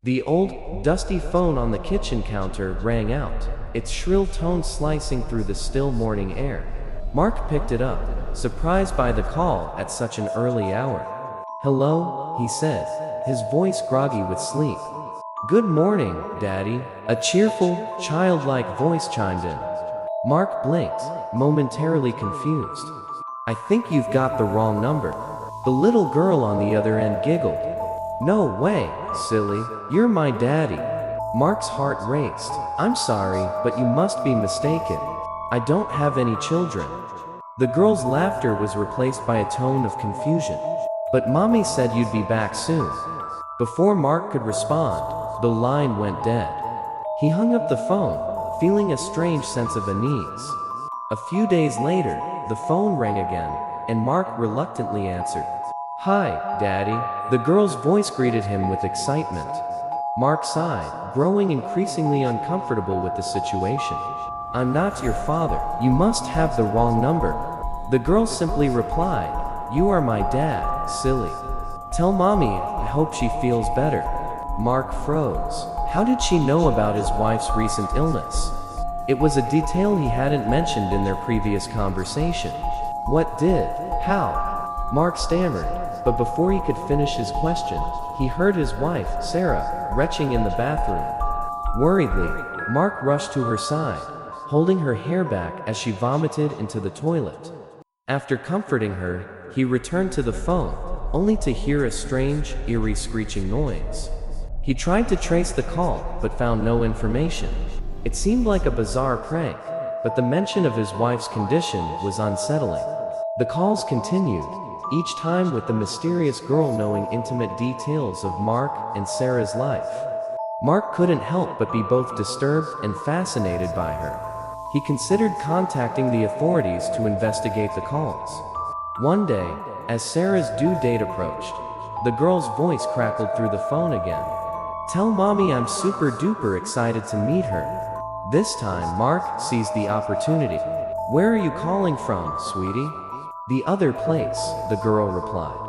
The old, dusty phone on the kitchen counter rang out, its shrill tones slicing through the still morning air. Mark picked it up, surprised by the call at such an early hour. "Hello," he said, his voice groggy with sleep. "Good morning, Daddy," a cheerful, childlike voice chimed in. Mark blinked, momentarily confused. "I think you've got the wrong number." The little girl on the other end giggled. "No way, silly, you're my daddy." Mark's heart raced. "I'm sorry, but you must be mistaken. I don't have any children." The girl's laughter was replaced by a tone of confusion. "But Mommy said you'd be back soon." Before Mark could respond, the line went dead. He hung up the phone, feeling a strange sense of unease. A few days later, the phone rang again, and Mark reluctantly answered. "Hi, Daddy," the girl's voice greeted him with excitement. Mark sighed, growing increasingly uncomfortable with the situation. "I'm not your father. You must have the wrong number." The girl simply replied, "You are my dad, silly. Tell Mommy I hope she feels better." Mark froze. How did she know about his wife's recent illness? It was a detail he hadn't mentioned in their previous conversation. What did? How? Mark stammered, but before he could finish his question, he heard his wife, Sarah, retching in the bathroom. Worriedly, Mark rushed to her side, holding her hair back as she vomited into the toilet. After comforting her, he returned to the phone, only to hear a strange, eerie screeching noise. He tried to trace the call, but found no information. It seemed like a bizarre prank, but the mention of his wife's condition was unsettling. The calls continued, each time with the mysterious girl knowing intimate details of Mark and Sarah's life. Mark couldn't help but be both disturbed and fascinated by her. He considered contacting the authorities to investigate the calls. One day, as Sarah's due date approached, the girl's voice crackled through the phone again. "Tell Mommy I'm super duper excited to meet her." This time, Mark seized the opportunity. "Where are you calling from, sweetie?" "The other place," the girl replied.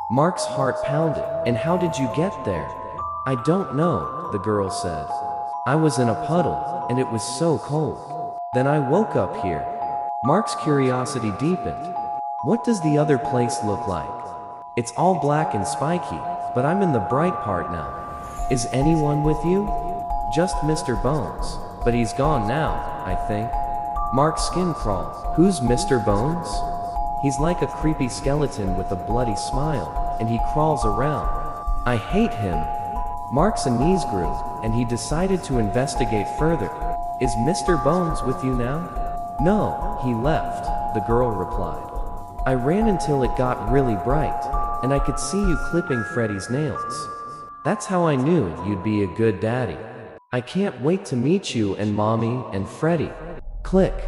Mark's heart pounded. "And how did you get there?" "I don't know," the girl said. "I was in a puddle, and it was so cold. Then I woke up here." Mark's curiosity deepened. "What does the other place look like?" "It's all black and spiky, but I'm in the bright part now." "Is anyone with you?" "Just Mr. Bones, but he's gone now, I think." Mark's skin crawled. "Who's Mr. Bones?" "He's like a creepy skeleton with a bloody smile, and he crawls around." "I hate him." Mark's unease grew, and he decided to investigate further. "Is Mr. Bones with you now?" "No, he left," the girl replied. "I ran until it got really bright, and I could see you clipping Freddy's nails. That's how I knew you'd be a good daddy. I can't wait to meet you and Mommy and Freddy." Click.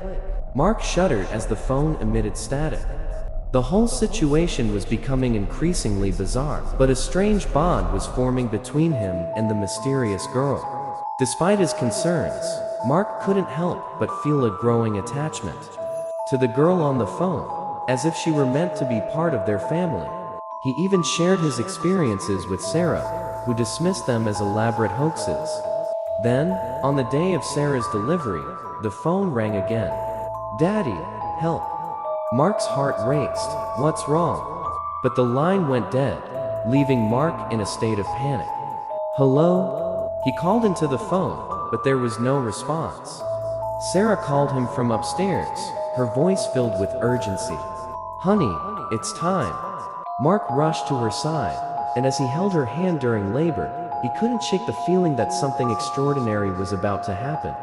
Mark shuddered as the phone emitted static. The whole situation was becoming increasingly bizarre, but a strange bond was forming between him and the mysterious girl. Despite his concerns, Mark couldn't help but feel a growing attachment to the girl on the phone, as if she were meant to be part of their family. He even shared his experiences with Sarah, who dismissed them as elaborate hoaxes. Then, on the day of Sarah's delivery, the phone rang again. "Daddy, help." Mark's heart raced. "What's wrong?" But the line went dead, leaving Mark in a state of panic. "Hello?" He called into the phone, but there was no response. Sarah called him from upstairs, her voice filled with urgency. "Honey, it's time." Mark rushed to her side, and as he held her hand during labor, he couldn't shake the feeling that something extraordinary was about to happen.